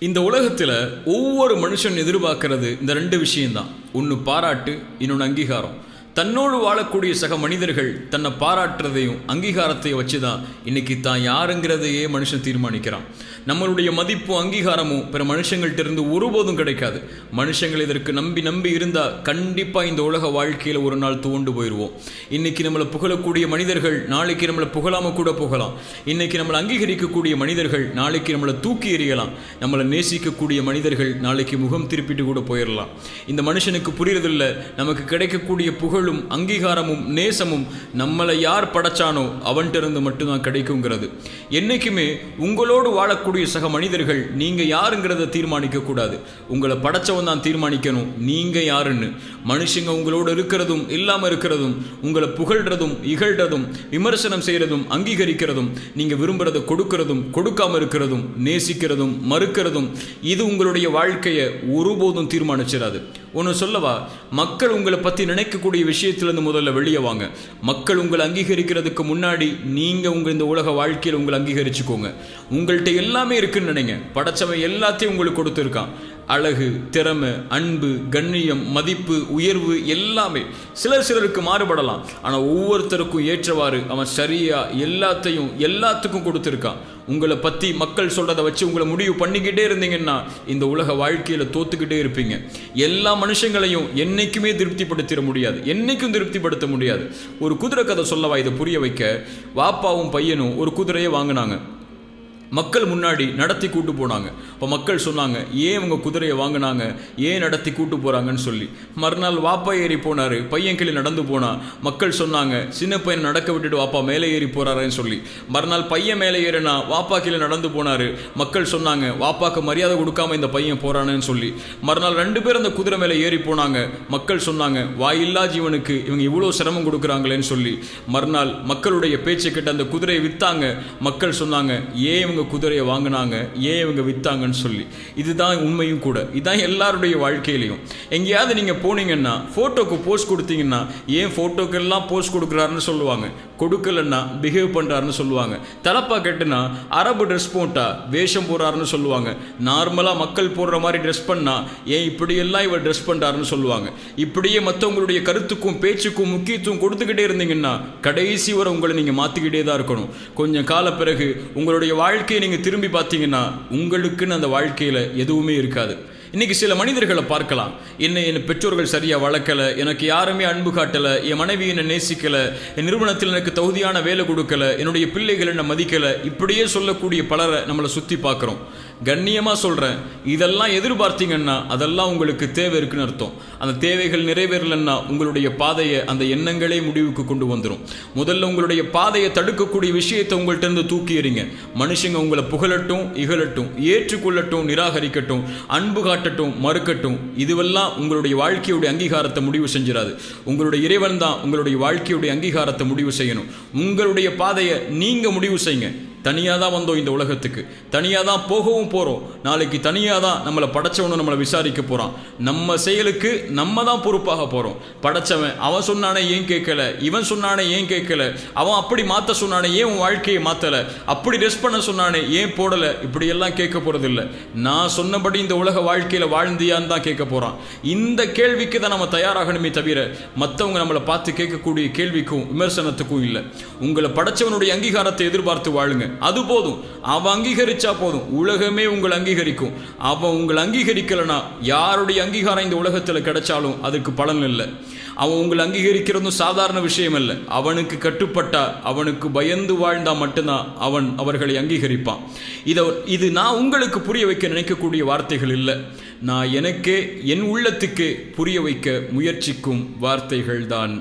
இந்த உலகத்தில் ஒவ்வொரு மனுஷன் எதிர்பார்க்கறது இந்த ரெண்டு விஷயம்தான். ஒன்று பாராட்டு, இன்னொன்று அங்கீகாரம். தன்னோடு வாழக்கூடிய சக மனிதர்கள் தன்னை பாராட்டுறதையும் அங்கீகாரத்தையும் வச்சு தான் இன்னைக்கு தான் யாருங்கிறதையே மனுஷன் தீர்மானிக்கிறான். நம்மளுடைய மதிப்பும் அங்கீகாரமும் பிற மனுஷங்கள்ட்ட இருந்து ஒருபோதும் கிடைக்காது. மனுஷங்கள் இதற்கு நம்பி இருந்தால் கண்டிப்பாக இந்த உலக வாழ்க்கையில் ஒரு நாள் துவண்டு போயிடுவோம். இன்னைக்கு நம்மளை புகழக்கூடிய மனிதர்கள் நாளைக்கு நம்மளை புகழாமல் கூட போகலாம். இன்னைக்கு நம்மளை அங்கீகரிக்கக்கூடிய மனிதர்கள் நாளைக்கு நம்மளை தூக்கி எறியலாம். நம்மளை நேசிக்கக்கூடிய மனிதர்கள் நாளைக்கு முகம் திருப்பிட்டு கூட போயிடலாம். இந்த மனுஷனுக்கு புரியறதில்லை, நமக்கு கிடைக்கக்கூடிய புகழும் அங்கீகாரமும் நேசமும் நம்மளை யார் படைச்சானோ அவன்கிட்ட இருந்து மட்டும்தான் கிடைக்குங்கிறது. என்னைக்குமே உங்களோடு வாழக்கூடிய சக மனிதர்கள் நீங்க யாருங்கிறத தீர்மானிக்க கூடாது. உங்களை படைச்சவன் தான் தீர்மானிக்கணும் நீங்க யாருன்னு. மனுஷங்க உங்களோடு இருக்கிறதும் இல்லாம இருக்கிறதும், உங்களை புகழ்றதும் இகழ்றதும் விமர்சனம் செய்யறதும் அங்கீகரிக்கிறதும், நீங்க விரும்புறதை கொடுக்கறதும் கொடுக்காம இருக்கிறதும் நேசிக்கிறதும் மறுக்கிறதும், இது உங்களுடைய வாழ்க்கையை ஒருபோதும் தீர்மானிச்சிடாது. ஒன்று சொல்லவா, மக்கள் உங்களை பற்றி நினைக்கக்கூடிய விஷயத்திலிருந்து முதல்ல வெளியே வாங்க. மக்கள் உங்களை அங்கீகரிக்கிறதுக்கு முன்னாடி நீங்கள் உங்கள் இந்த உலக வாழ்க்கையில் உங்களை அங்கீகரிச்சுக்கோங்க. உங்கள்கிட்ட எல்லாமே இருக்குன்னு நினைங்க. படைச்சவன் எல்லாத்தையும் உங்களுக்கு கொடுத்துருக்கான். அழகு, திறமை, அன்பு, கண்ணியம், மதிப்பு, உயர்வு எல்லாமே சிலருக்கு மாறுபடலாம். ஆனால் ஒவ்வொருத்தருக்கும் ஏற்றவாறு அவன் சரியா எல்லாத்துக்கும் கொடுத்துருக்கான். உங்களை பற்றி மக்கள் சொல்கிறத வச்சு உங்களை முடிவு பண்ணிக்கிட்டே இருந்தீங்கன்னா இந்த உலக வாழ்க்கையில் தோத்துக்கிட்டே இருப்பீங்க. எல்லா மனுஷங்களையும் என்னைக்குமே திருப்திப்படுத்திட முடியாது, என்னைக்கும் திருப்திப்படுத்த முடியாது. ஒரு குதிரை கதை சொல்லவா இதை புரிய வைக்க. வாப்பாவும் பையனும் ஒரு குதிரையை வாங்கினாங்க. மக்கள் முன்னாடி நடத்தி கூட்டு போனாங்க. இப்போ மக்கள் சொன்னாங்க, ஏன் உங்கள் குதிரையை வாங்கினாங்க, ஏன் நடத்தி கூட்டு போகிறாங்கன்னு சொல்லி. மறுநாள் வாப்பா ஏறி போனார், பையன் கீழே நடந்து போனான். மக்கள் சொன்னாங்க, சின்ன பையனை நடக்க விட்டுட்டு வாப்பா மேலே ஏறி போகிறாருன்னு சொல்லி. மறுநாள் பையன் மேலே ஏறினா வாப்பா கீழே நடந்து போனார். மக்கள் சொன்னாங்க, வாப்பாக்கு மரியாதை கொடுக்காம இந்த பையன் போகிறானேன்னு சொல்லி. மறுநாள் 2 பேர் அந்த குதிரை மேலே ஏறி போனாங்க. மக்கள் சொன்னாங்க, வாயில்லா ஜீவனுக்கு இவங்க இவ்வளோ சிரமம் கொடுக்குறாங்களேன்னு சொல்லி. மறுநாள் மக்களுடைய பேச்சை கேட்டு அந்த குதிரையை விற்றாங்க. மக்கள் சொன்னாங்க, ஏன் குதிரையை வாங்கினாங்க, ஏன் இவங்க வித்தாங்கன்னு சொல்லி. இதுதான் உண்மையும் கூட. இதுதான் எல்லாருடைய வாழ்க்கையிலையும். எங்கேயாவது நீங்க போனீங்கன்னா போட்டோக்கு போஸ்ட் கொடுத்தீங்கன்னா, ஏன் போட்டோக்கெல்லாம் போஸ்ட் கொடுக்குறாருன்னு சொல்லுவாங்க, கொடுக்கலன்னா பிஹேவ் பண்றாருன்னு சொல்லுவாங்க. தலப்பா கேட்டுனா அரபு ட்ரெஸ் போட்டா வேஷம் போடுறாருன்னு சொல்லுவாங்க. நார்மலா மக்கள் போடுற மாதிரி ட்ரெஸ் பண்ணா ஏன் இப்படியெல்லாம் இவர் ட்ரெஸ் பண்றாருன்னு சொல்லுவாங்க. இப்படியே மற்றவங்களுடைய கருத்துக்கும் பேச்சுக்கும் முக்கியத்துவம் கொடுத்துக்கிட்டே இருந்தீங்கன்னா கடைசி வரை உங்களை நீங்க மாத்திக்கிட்டே தான் இருக்கணும். கொஞ்சம் கால பிறகு உங்களுடைய வாழ்க்கையை நீங்க திரும்பி பார்த்தீங்கன்னா உங்களுக்குன்னு அந்த வாழ்க்கையில எதுவுமே இருக்காது. இன்னைக்கு சில மனிதர்களை பார்க்கலாம், என் பெற்றோர்கள் சரியா வளர்க்கல, எனக்கு யாருமே அன்பு காட்டல, என் மனைவி என்னை நேசிக்கல, என் நிறுவனத்தில் எனக்கு தகுதியான வேலை கொடுக்கல, என்னுடைய பிள்ளைகள் என்னை மதிக்கல, இப்படியே சொல்லக்கூடிய பலரை நம்மளை சுத்தி பார்க்கிறோம். கண்ணியமா சொல்றேன், இதெல்லாம் எதிர்பார்த்தீங்கன்னா அதெல்லாம் உங்களுக்கு தேவை இருக்குன்னு அர்த்தம். அந்த தேவைகள் நிறைவேறலன்னா உங்களுடைய பாதையை அந்த எண்ணங்களே முடிவுக்கு கொண்டு வந்துடும். முதல்ல உங்களுடைய பாதையை தடுக்கக்கூடிய விஷயத்தை உங்கள்கிட்ட இருந்து தூக்கி எறிங்க. மனுஷங்க உங்களை புகழட்டும் இகழட்டும், ஏற்றுக்கொள்ளட்டும் நிராகரிக்கட்டும், அன்பு காட்டட்டும் மறுக்கட்டும், இதுவெல்லாம் உங்களுடைய வாழ்க்கையுடைய அங்கீகாரத்தை முடிவு செஞ்சிடாது. உங்களுடைய இறைவன் தான் உங்களுடைய வாழ்க்கையுடைய அங்கீகாரத்தை முடிவு செய்யணும். உங்களுடைய பாதையை நீங்க முடிவு செய்யுங்க. தனியாக தான் வந்தோம் இந்த உலகத்துக்கு, தனியாக தான் போகவும் போகிறோம். நாளைக்கு தனியாக தான் நம்மளை படைச்சவனும் நம்மளை விசாரிக்க போகிறான். நம்ம செயலுக்கு நம்ம தான் பொறுப்பாக போகிறோம். படைச்சவன் அவன் சொன்னானே ஏன் கேட்கல, இவன் சொன்னானே ஏன் கேட்கல, அவன் அப்படி மாற்ற சொன்னானே ஏன் உன் வாழ்க்கையை மாற்றலை, அப்படி ட்ரெஸ் பண்ண சொன்னானே ஏன் போடலை, இப்படியெல்லாம் கேட்க போகிறதில்லை. நான் சொன்னபடி இந்த உலக வாழ்க்கையில் வாழ்ந்தியான்னு தான் கேட்க போகிறான். இந்த கேள்விக்கு தான் நம்ம தயாராகணுமே தவிர மற்றவங்க நம்மளை பார்த்து கேட்கக்கூடிய கேள்விக்கும் விமர்சனத்துக்கும் இல்லை. உங்களை படைச்சவனுடைய அங்கீகாரத்தை எதிர்பார்த்து வாழுங்க. அது போதும். அவன் அங்கீகரிச்சா போதும், உலகமே உங்களை அங்கீகரிக்கும். அவன் உங்களை அங்கீகரிக்கலனா யாருடைய அங்கீகாரம் இந்த உலகத்தில் கிடைச்சாலும் அதுக்கு பலன் இல்லை. அவன் உங்களை அங்கீகரிக்கிறதும் சாதாரண விஷயம் இல்லை. அவனுக்கு கட்டுப்பட்டா, அவனுக்கு பயந்து வாழ்ந்தா மட்டும்தான் அவன் அவர்களை அங்கீகரிப்பான். இது நான் உங்களுக்கு புரிய வைக்க நினைக்கக்கூடிய வார்த்தைகள் இல்லை. நான் எனக்கே என் உள்ளத்துக்கு புரிய வைக்க முயற்சிக்கும் வார்த்தைகள் தான்.